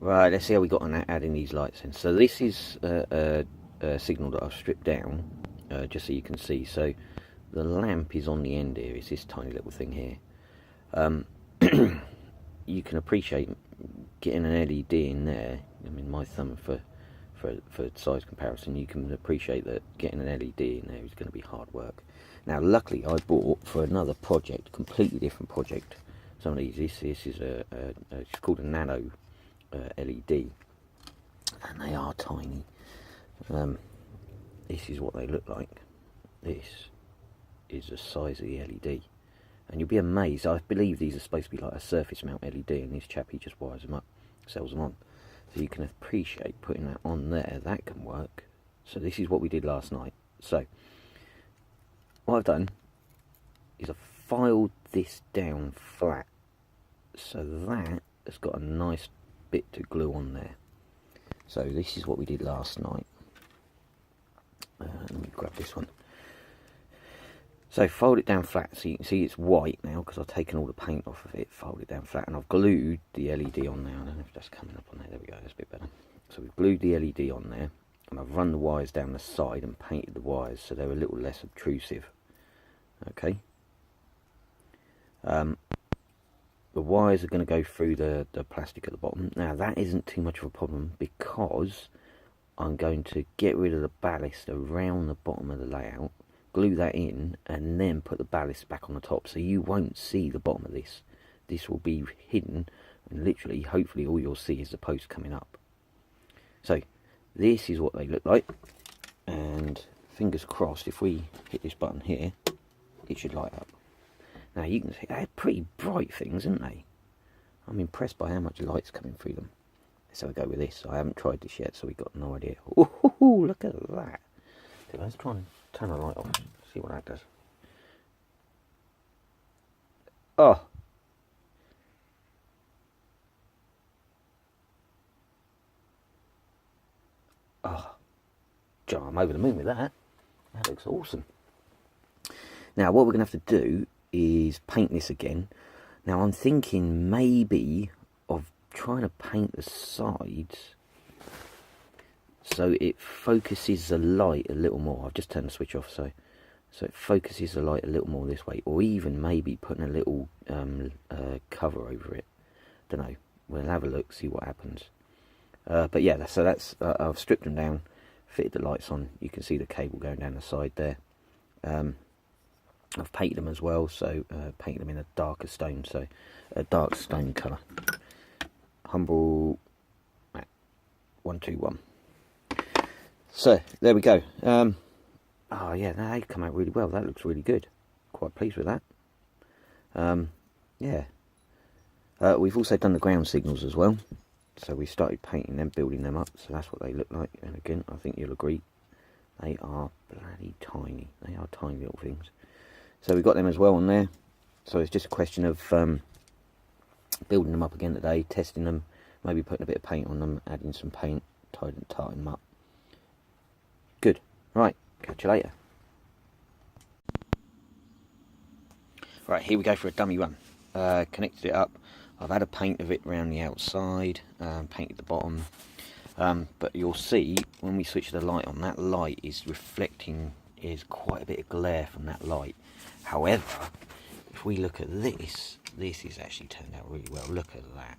Right, let's see how we got on that, adding these lights in. So this is a signal that I've stripped down, just so you can see. So the lamp is on the end here. It's this tiny little thing here. You can appreciate getting an LED in there. I mean, my thumb for size comparison, you can appreciate that getting an LED in there is going to be hard work. Now, luckily, I bought for another project, completely different project, some of these. This is it's called a nano LED, and they are tiny. This is what they look like. This is the size of the LED, and you'll be amazed. I believe these are supposed to be like a surface mount LED, and this chappie just wires them up, sells them on. So you can appreciate putting that on there. That can work. So this is what we did last night. So what I've done is I've filed this down flat, so that has got a nice bit to glue on there. So this is what we did last night. Let me grab this one. So fold it down flat, so you can see it's white now because I've taken all the paint off of it. Fold it down flat, and I've glued the LED on there. I don't know if that's coming up on there. There we go, that's a bit better. So we've glued the LED on there, and I've run the wires down the side and painted the wires so they're a little less obtrusive. Okay. The wires are going to go through the plastic at the bottom. Now that isn't too much of a problem because I'm going to get rid of the ballast around the bottom of the layout, glue that in, and then put the ballast back on the top, so you won't see the bottom of this. This will be hidden, and literally, hopefully, all you'll see is the post coming up. So this is what they look like, and fingers crossed, if we hit this button here, it should light up. Now you can see they're pretty bright things, aren't they? I'm impressed by how much light's coming through them. So we go with this. I haven't tried this yet, so we've got no idea. Oh, look at that. Let's try and turn the light off, see what that does. Oh. Oh. John, I'm over the moon with that. That looks awesome. Now, what we're going to have to do is paint this again. Now, I'm thinking maybe of trying to paint the sides so it focuses the light a little more. I've just turned the switch off, so it focuses the light a little more this way, or even maybe putting a little cover over it. Don't know. We'll have a look, see what happens. But yeah, so that's I've stripped them down, fitted the lights on. You can see the cable going down the side there. I've painted them as well, so painted them in a darker stone, so a dark stone colour. Humble 121. So there we go. Oh yeah, they come out really well. That looks really good. Quite pleased with that. Yeah. We've also done the ground signals as well. So we started painting them, building them up. So that's what they look like. And again, I think you'll agree, they are bloody tiny. They are tiny little things. So we've got them as well on there. So it's just a question of building them up again today, testing them, maybe putting a bit of paint on them, adding some paint, tarting them up. Good. Right, catch you later. Right, here we go for a dummy run. Connected it up. I've had a paint of it around the outside, painted the bottom. But you'll see when we switch the light on, that light is reflecting, is quite a bit of glare from that light. However, if we look at this is actually turned out really well. Look at that.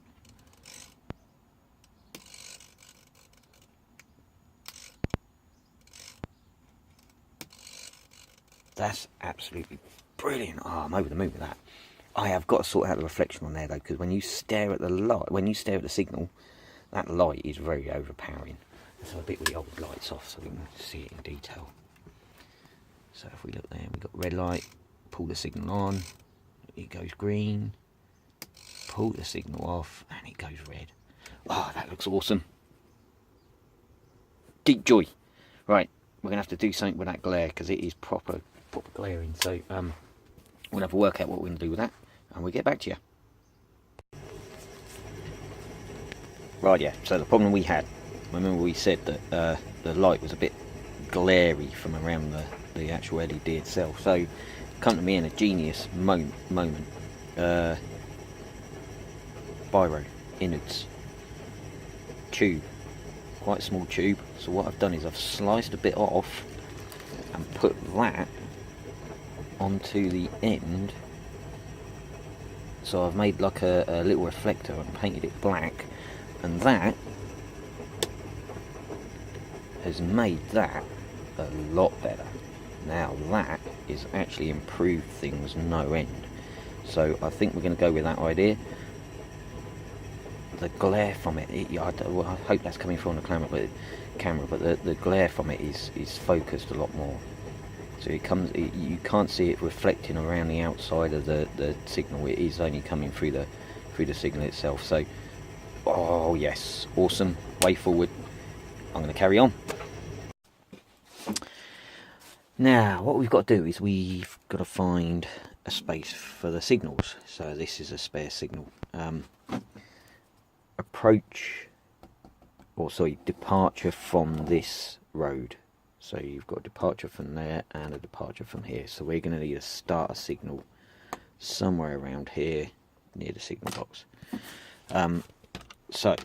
That's absolutely brilliant. Oh, I'm over the moon with that. I have got to sort out the reflection on there though, because when you stare at the light, when you stare at the signal, that light is very overpowering. So a bit with the old lights off so we can see it in detail. So if we look there, we've got red light, pull the signal on, it goes green, pull the signal off, and it goes red. Oh, that looks awesome. Deep joy. Right, we're going to have to do something with that glare because it is proper glaring. So we'll have to work out what we're going to do with that, and we'll get back to you. Right, yeah, so the problem we had, remember we said that the light was a bit glary from around the actual LED itself. So come to me in a genius moment. Biro innards. tube, quite a small tube. So what I've done is I've sliced a bit off and put that onto the end. So I've made like a little reflector and painted it black, and that has made that a lot better. Now that is actually improved things no end. So I think we're going to go with that idea. The glare from it, I hope that's coming from the camera, but the glare from it is focused a lot more. So you can't see it reflecting around the outside of the signal. It is only coming through the signal itself. So, oh yes, awesome, way forward. I'm going to carry on. Now, what we've got to do is we've got to find a space for the signals. So this is a spare signal. Departure from this road. So you've got a departure from there and a departure from here. So we're going to need a starter signal somewhere around here near the signal box. So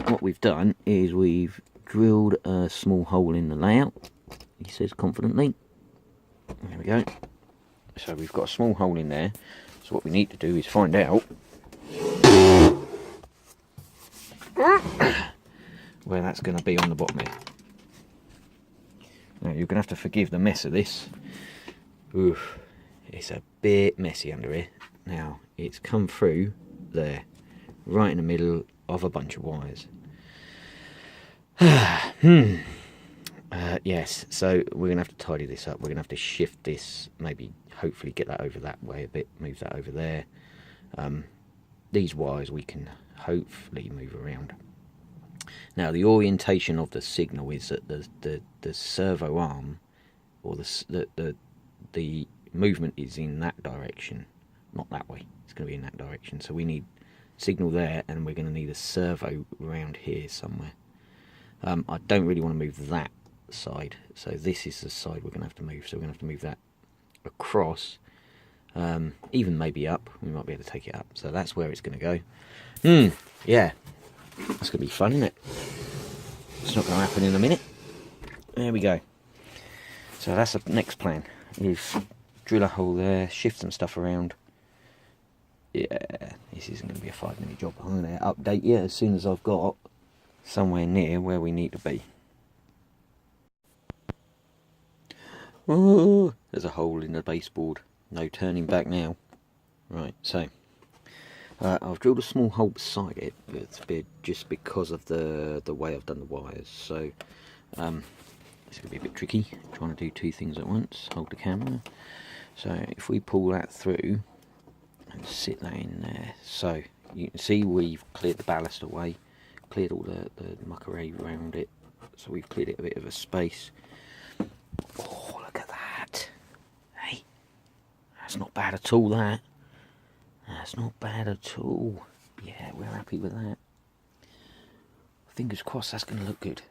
what we've done is we've drilled a small hole in the layout, he says confidently. There we go. So we've got a small hole in there. So what we need to do is find out where that's going to be on the bottom here. Now you're going to have to forgive the mess of this. Oof, it's a bit messy under here. Now it's come through there, right in the middle of a bunch of wires. Yes, so we're going to have to tidy this up. We're going to have to shift this, maybe hopefully get that over that way a bit, move that over there. These wires we can hopefully move around. Now the orientation of the signal is that the servo arm, or the movement is in that direction, not that way. It's going to be in that direction. So we need signal there, and we're going to need a servo around here somewhere. I don't really want to move that side, so this is the side we're going to have to move. So we're going to have to move that across, even maybe up. We might be able to take it up. So that's where it's going to go. Yeah, that's going to be fun, isn't it? It's not going to happen in a minute. There we go. So that's the next plan, is drill a hole there, shift some stuff around. Yeah, this isn't going to be a 5-minute job. I'm going to update you as soon as I've got somewhere near where we need to be. Oh, there's a hole in the baseboard. No turning back now. Right, so I've drilled a small hole beside it, but it's just because of the way I've done the wires. So it's going to be a bit tricky trying to do two things at once. Hold the camera. So if we pull that through and sit that in there, so you can see we've cleared the ballast away, cleared all the muckery around it. So we've cleared it a bit of a space. Oh, look at that! Hey, that's not bad at all. That's not bad at all. Yeah, we're happy with that. Fingers crossed that's going to look good.